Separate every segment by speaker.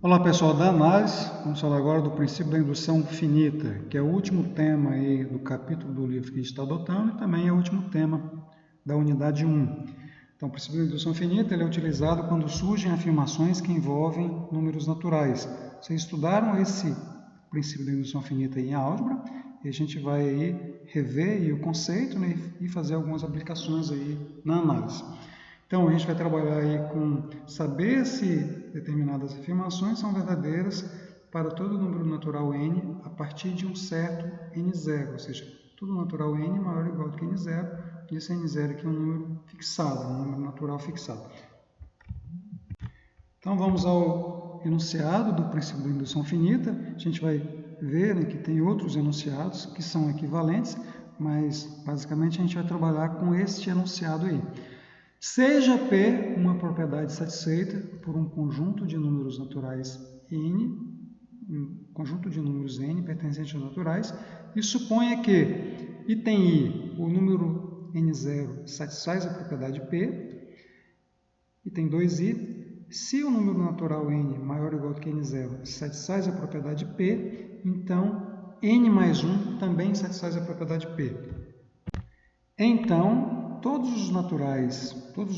Speaker 1: Olá pessoal da análise, vamos falar agora do princípio da indução finita, que é o último tema aí do capítulo do livro que a gente está adotando e também é o último tema da unidade 1. Então o princípio da indução finita ele é utilizado quando surgem afirmações que envolvem números naturais. Vocês estudaram esse princípio da indução finita em álgebra e a gente vai aí rever aí o conceito, né, e fazer algumas aplicações aí na análise. Então, a gente vai trabalhar aí com saber se determinadas afirmações são verdadeiras para todo número natural n a partir de um certo n0, ou seja, todo natural n maior ou igual do que n0, e esse n0 aqui é um número fixado, um número natural fixado. Então, vamos ao enunciado do princípio da indução finita. A gente vai ver, né, que tem outros enunciados que são equivalentes, mas basicamente a gente vai trabalhar com este enunciado aí. Seja P uma propriedade satisfeita por um conjunto de números naturais n, um conjunto de números n pertencentes a naturais, e suponha que item I, o número n0 satisfaz a propriedade P, item 2i, se o número natural n maior ou igual do que n0 satisfaz a propriedade P, então n mais 1 também satisfaz a propriedade P. Então, todos os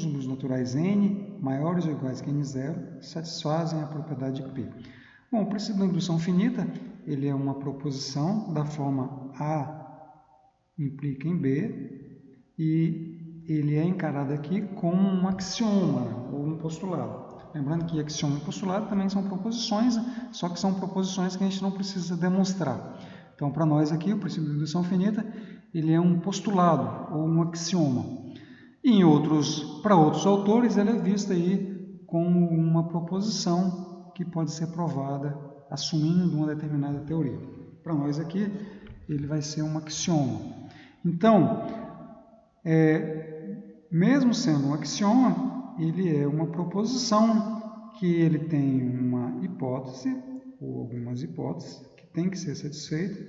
Speaker 1: números naturais n maiores ou iguais que n0 satisfazem a propriedade P. Bom, o princípio da indução finita ele é uma proposição da forma A implica em B e ele é encarado aqui como um axioma ou um postulado. Lembrando que axioma e postulado também são proposições, só que são proposições que a gente não precisa demonstrar. Então, para nós aqui, o princípio da indução finita ele é um postulado ou um axioma. Para outros autores, ele é visto aí como uma proposição que pode ser provada assumindo uma determinada teoria. Para nós aqui, ele vai ser um axioma. Então, mesmo sendo um axioma, ele é uma proposição que ele tem uma hipótese, ou algumas hipóteses, que tem que ser satisfeita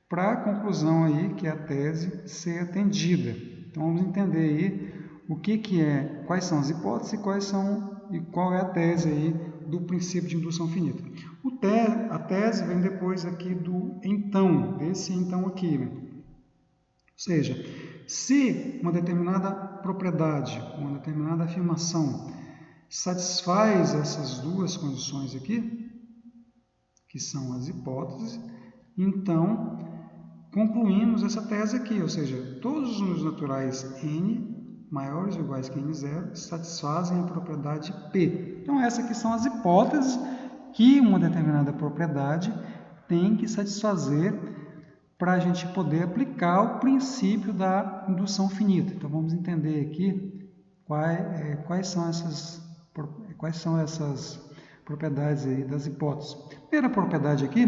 Speaker 1: para a conclusão aí que é a tese ser atendida. Então vamos entender aí o que é, quais são as hipóteses e qual é a tese aí do princípio de indução finita. A tese vem depois aqui do então, desse então aqui, né? Ou seja, se uma determinada propriedade, uma determinada afirmação satisfaz essas duas condições aqui, que são as hipóteses, então concluímos essa tese aqui, ou seja, todos os números naturais n maiores ou iguais que n0 satisfazem a propriedade P. Então, essas aqui são as hipóteses que uma determinada propriedade tem que satisfazer para a gente poder aplicar o princípio da indução finita. Então, vamos entender aqui quais são essas propriedades aí das hipóteses. A primeira propriedade aqui,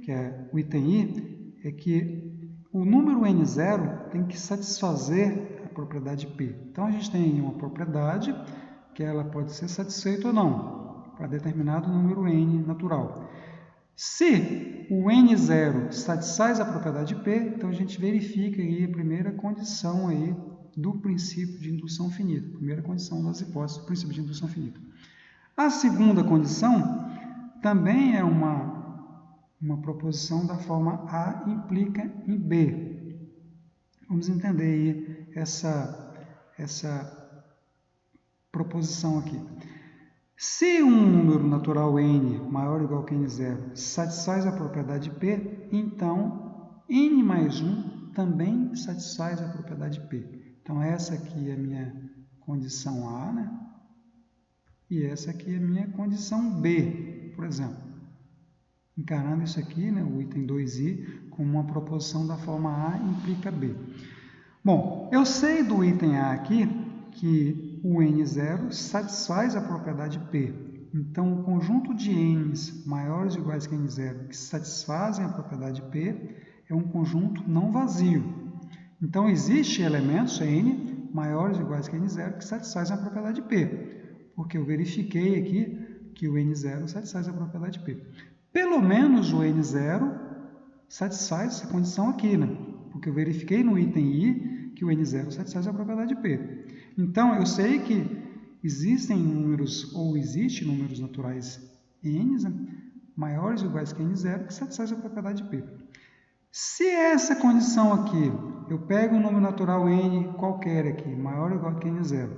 Speaker 1: que é o item I, é que o número n0 tem que satisfazer a propriedade P. Então, a gente tem uma propriedade que ela pode ser satisfeita ou não para determinado número n natural. Se o n0 satisfaz a propriedade P, então a gente verifica aí a primeira condição aí do princípio de indução finita, a primeira condição das hipóteses do princípio de indução finita. A segunda condição também é uma proposição da forma A implica em B. Vamos entender aí essa proposição aqui. Se um número natural n maior ou igual que n0 satisfaz a propriedade P, então n mais 1 também satisfaz a propriedade P. Então, essa aqui é a minha condição A, né? E essa aqui é a minha condição B, por exemplo. Encarando isso aqui, né, o item 2i, como uma proposição da forma A implica B. Bom, eu sei do item A aqui que o n0 satisfaz a propriedade P. Então, o conjunto de n's maiores ou iguais que n0 que satisfazem a propriedade P é um conjunto não vazio. Então, existem elementos n maiores ou iguais que n0 que satisfazem a propriedade P, porque eu verifiquei aqui que o n0 satisfaz a propriedade P. Pelo menos o n0 satisfaz essa condição aqui, né? Porque eu verifiquei no item I que o n0 satisfaz a propriedade P. Então, eu sei que existem números, ou existem números naturais n's, né, maiores ou iguais que n0, que satisfaz a propriedade P. Se essa condição aqui, eu pego um número natural n qualquer aqui, maior ou igual que n0,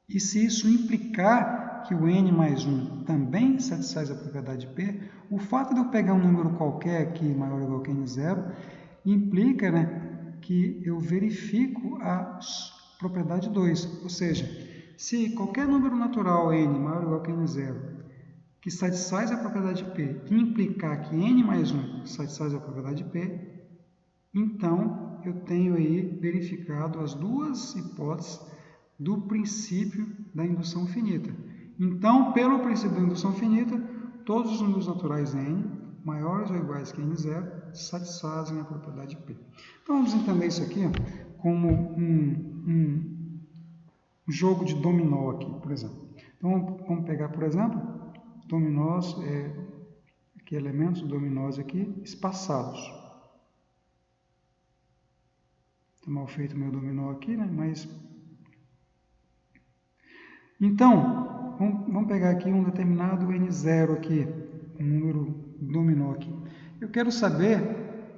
Speaker 1: e se isso implicar que o n mais 1 também satisfaz a propriedade P, o fato de eu pegar um número qualquer aqui, maior ou igual que n0, implica, né, que eu verifico a propriedade 2, ou seja, se qualquer número natural n maior ou igual que n0 que satisfaz a propriedade P implicar que n mais 1 satisfaz a propriedade P, então eu tenho aí verificado as duas hipóteses do princípio da indução finita. Então, pelo princípio da indução finita, todos os números naturais n, maiores ou iguais que n0, satisfazem a propriedade P. Então, vamos entender isso aqui como um jogo de dominó aqui, por exemplo. Então, vamos pegar, por exemplo, dominós, aqui, elementos dominós aqui, espaçados. Está mal feito o meu dominó aqui, né? Mas... Então, vamos pegar aqui um determinado n0 aqui, um número dominó aqui. Eu quero saber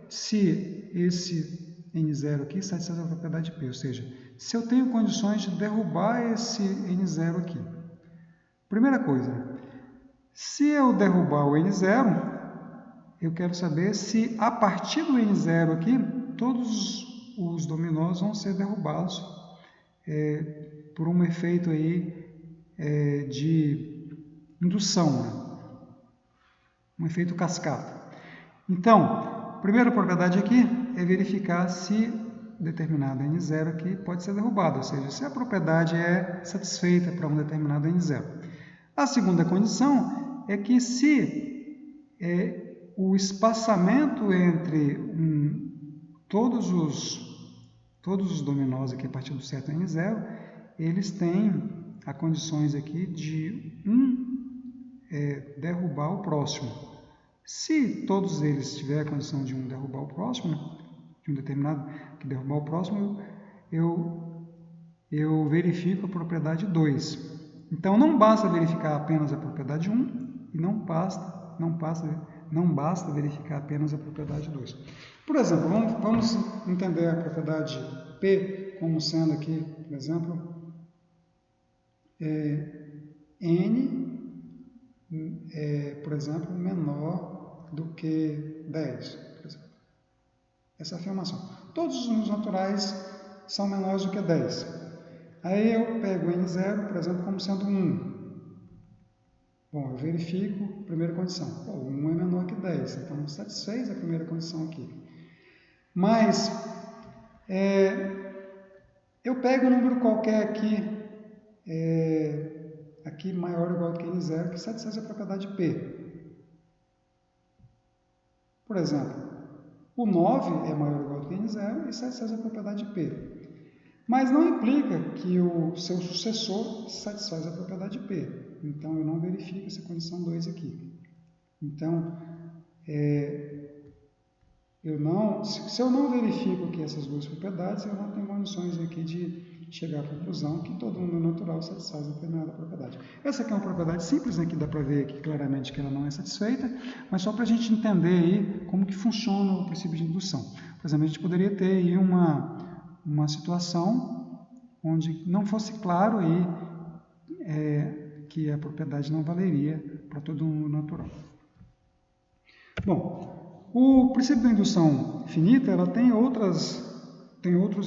Speaker 1: se esse n0 aqui satisfaz a propriedade P, ou seja, se eu tenho condições de derrubar esse n0 aqui. Primeira coisa, se eu derrubar o n0, eu quero saber se a partir do n0 aqui, todos os dominós vão ser derrubados por um efeito aí de indução, né? Um efeito cascata. Então, a primeira propriedade aqui é verificar se determinado n0 aqui pode ser derrubado, ou seja, se a propriedade é satisfeita para um determinado n0. A segunda condição é que se o espaçamento entre todos os dominós aqui a partir do certo n0, eles têm as condições aqui de derrubar o próximo. Se todos eles tiverem a condição de derrubar o próximo, de um determinado que derrubar o próximo, eu verifico a propriedade 2. Então, não basta verificar apenas a propriedade 1 e não basta verificar apenas a propriedade 2. Por exemplo, vamos entender a propriedade P como sendo aqui, por exemplo, n, por exemplo, menor do que 10. Por exemplo. Essa afirmação. Todos os números naturais são menores do que 10. Aí eu pego o n0, por exemplo, como sendo 1. Bom, eu verifico a primeira condição. 1 é menor que 10, então satisfez a primeira condição aqui. Mas, eu pego um número qualquer aqui, aqui maior ou igual que n0, que satisfaz a propriedade P. Por exemplo, o 9 é maior ou igual que n0 e satisfaz a propriedade P. Mas não implica que o seu sucessor satisfaz a propriedade P. Então, eu não verifico essa condição 2 aqui. Então, se eu não verifico aqui essas duas propriedades, eu não tenho condições aqui de chegar à conclusão que todo número natural satisfaz a determinada propriedade. Essa aqui é uma propriedade simples, né, que dá para ver aqui claramente que ela não é satisfeita, mas só para a gente entender aí como que funciona o princípio de indução. Por exemplo, a gente poderia ter aí uma situação onde não fosse claro aí que a propriedade não valeria para todo número natural. Bom, o princípio da indução finita ela tem outros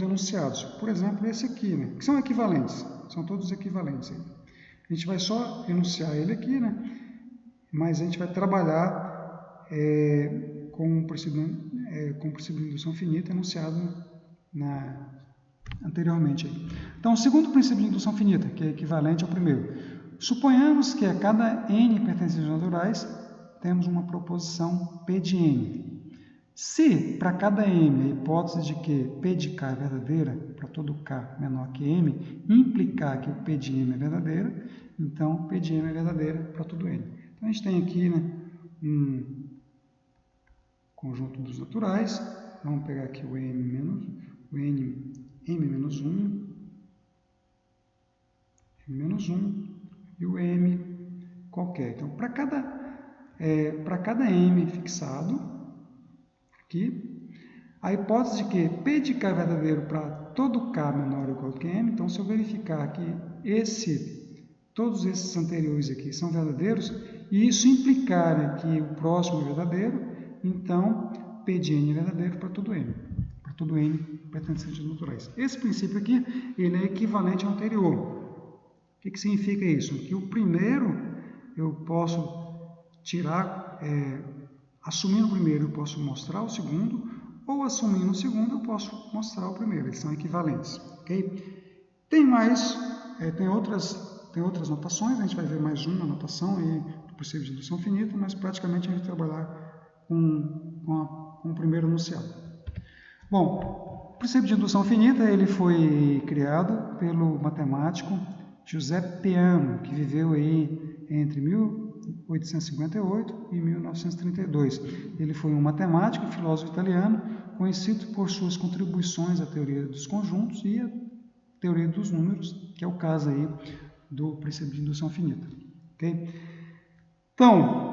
Speaker 1: enunciados. Por exemplo, esse aqui, né, que são equivalentes. São todos equivalentes. A gente vai só enunciar ele aqui, né, mas a gente vai trabalhar com o princípio da indução finita enunciado anteriormente. Então, o segundo princípio de indução finita, que é equivalente ao primeiro. Suponhamos que a cada n pertencentes naturais temos uma proposição P de n. Se, para cada m, a hipótese de que P de k é verdadeira, para todo k menor que m, implicar que o P de m é verdadeira, então P de m é verdadeira para todo n. Então, a gente tem aqui, né, um conjunto dos naturais. Vamos pegar aqui o m-1, e o m qualquer. Então, para cada M fixado, aqui, a hipótese de que P de K é verdadeiro para todo K menor ou igual que M, então se eu verificar que todos esses anteriores aqui são verdadeiros, e isso implicar que o próximo é verdadeiro, então P de N é verdadeiro para todo M pertencente aos naturais. Esse princípio aqui, ele é equivalente ao anterior. O que significa isso? Que o primeiro eu posso tirar, assumindo o primeiro eu posso mostrar o segundo, ou assumindo o segundo eu posso mostrar o primeiro. Eles são equivalentes. Okay? Tem outras notações, a gente vai ver mais uma notação aí do princípio de indução finita, mas praticamente a gente vai trabalhar com o primeiro enunciado. Bom, o princípio de indução finita ele foi criado pelo matemático José Peano, que viveu aí entre 1858 e 1932. Ele foi um matemático e filósofo italiano, conhecido por suas contribuições à teoria dos conjuntos e à teoria dos números, que é o caso aí do princípio de indução finita. Okay? Então,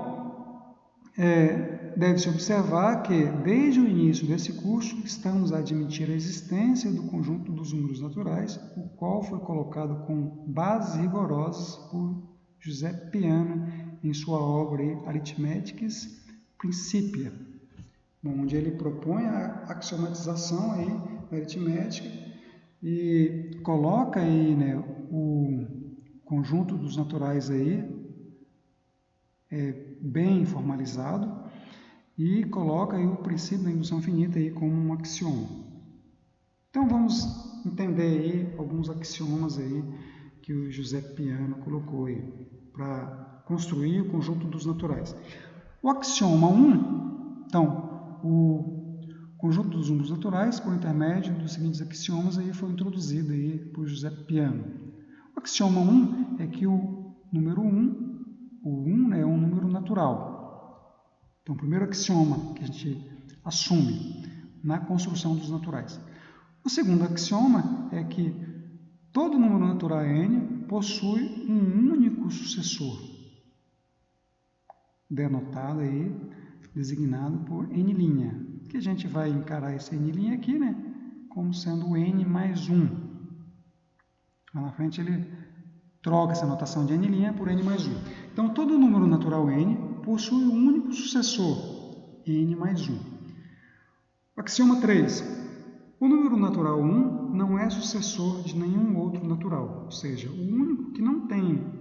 Speaker 1: deve-se observar que, desde o início desse curso, estamos a admitir a existência do conjunto dos números naturais, o qual foi colocado com bases rigorosas por José Peano em sua obra Arithmetics Principia, onde ele propõe a axiomatização aí da aritmética e coloca aí, o conjunto dos naturais aí bem formalizado e coloca aí o princípio da indução finita aí como um axioma. Então vamos entender aí alguns axiomas aí que o José Peano colocou aí para construir o conjunto dos naturais. O axioma 1, então, o conjunto dos números naturais, por intermédio dos seguintes axiomas, aí foi introduzido aí por José Peano. O axioma 1 é que o número 1, o 1 é um número natural. Então, o primeiro axioma que a gente assume na construção dos naturais. O segundo axioma é que todo número natural n possui um único sucessor, denotado aí, designado por n', que a gente vai encarar esse n' aqui, como sendo o n mais 1. Lá na frente ele troca essa notação de n' por n mais 1. Então, todo número natural n possui um único sucessor, n mais 1. Axioma 3. O número natural 1 não é sucessor de nenhum outro natural, ou seja, o único que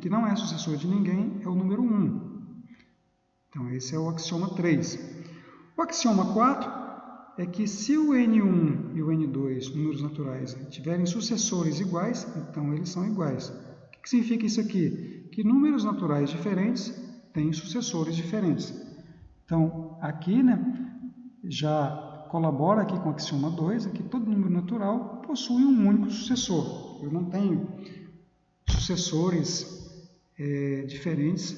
Speaker 1: não é sucessor de ninguém é o número 1. Então, esse é o axioma 3. O axioma 4 é que se o n1 e o n2, números naturais, tiverem sucessores iguais, então eles são iguais. O que significa isso aqui? Que números naturais diferentes têm sucessores diferentes. Então, aqui, já colabora aqui com o axioma 2, é que todo número natural possui um único sucessor. Eu não tenho sucessores diferentes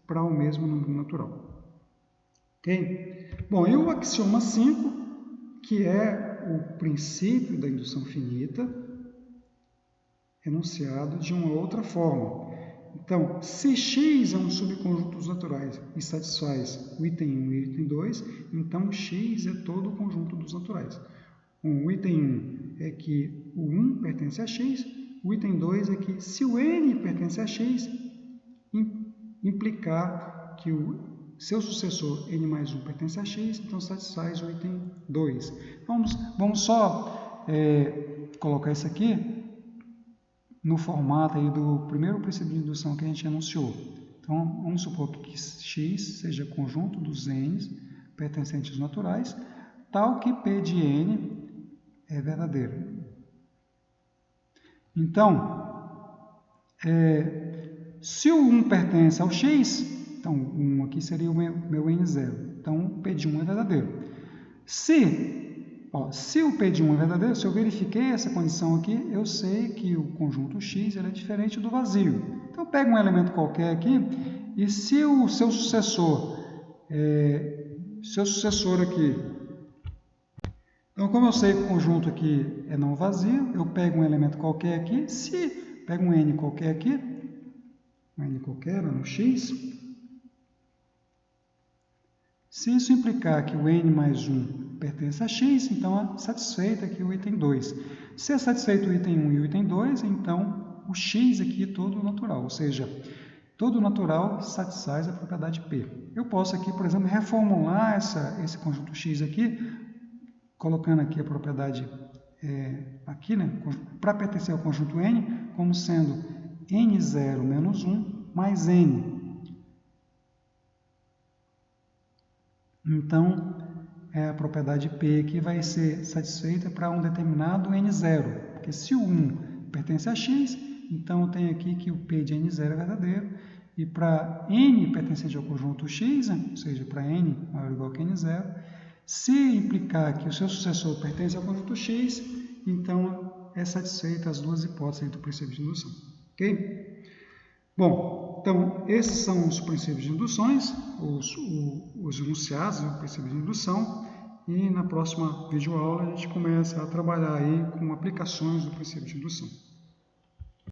Speaker 1: para o mesmo número natural. Ok? Bom, e o axioma 5, que é o princípio da indução finita, enunciado de uma outra forma. Então, se x é um subconjunto dos naturais e satisfaz o item 1 e o item 2, então x é todo o conjunto dos naturais. O item 1 é que o 1 pertence a x, o item 2 é que se o n pertence a x, implicar que o seu sucessor n mais 1 pertence a x, então satisfaz o item 2. Vamos só colocar isso aqui no formato aí do primeiro princípio de indução que a gente anunciou. Então, vamos supor que x seja conjunto dos n's pertencentes aos naturais, tal que P de n é verdadeiro. Então, se o 1 pertence ao x, então 1 aqui seria o meu n0. Então, o P de 1 é verdadeiro. Se o P de 1 é verdadeiro, se eu verifiquei essa condição aqui, eu sei que o conjunto x ele é diferente do vazio. Então, eu pego um elemento qualquer aqui, e se o seu sucessor aqui... Então, como eu sei que o conjunto aqui é não vazio, eu pego um elemento qualquer aqui, pego um n qualquer aqui, um n qualquer no x. Se isso implicar que o n mais 1 pertence a x, então é satisfeito aqui o item 2. Se é satisfeito o item 1 e o item 2, então o x aqui é todo natural, ou seja, todo natural satisfaz a propriedade P. Eu posso aqui, por exemplo, reformular esse conjunto x aqui, colocando aqui a propriedade aqui, né, para pertencer ao conjunto N, como sendo N0 menos 1 mais N. Então, a propriedade P que vai ser satisfeita para um determinado N0. Porque se o 1 pertence a x, então eu tenho aqui que o P de N0 é verdadeiro. E para N pertencente ao conjunto x, ou seja, para N maior ou igual que N0, se implicar que o seu sucessor pertence ao conjunto x, então é satisfeita as duas hipóteses do princípio de indução. Ok? Bom, então esses são os princípios de induções, os enunciados do princípio de indução, e na próxima videoaula a gente começa a trabalhar aí com aplicações do princípio de indução.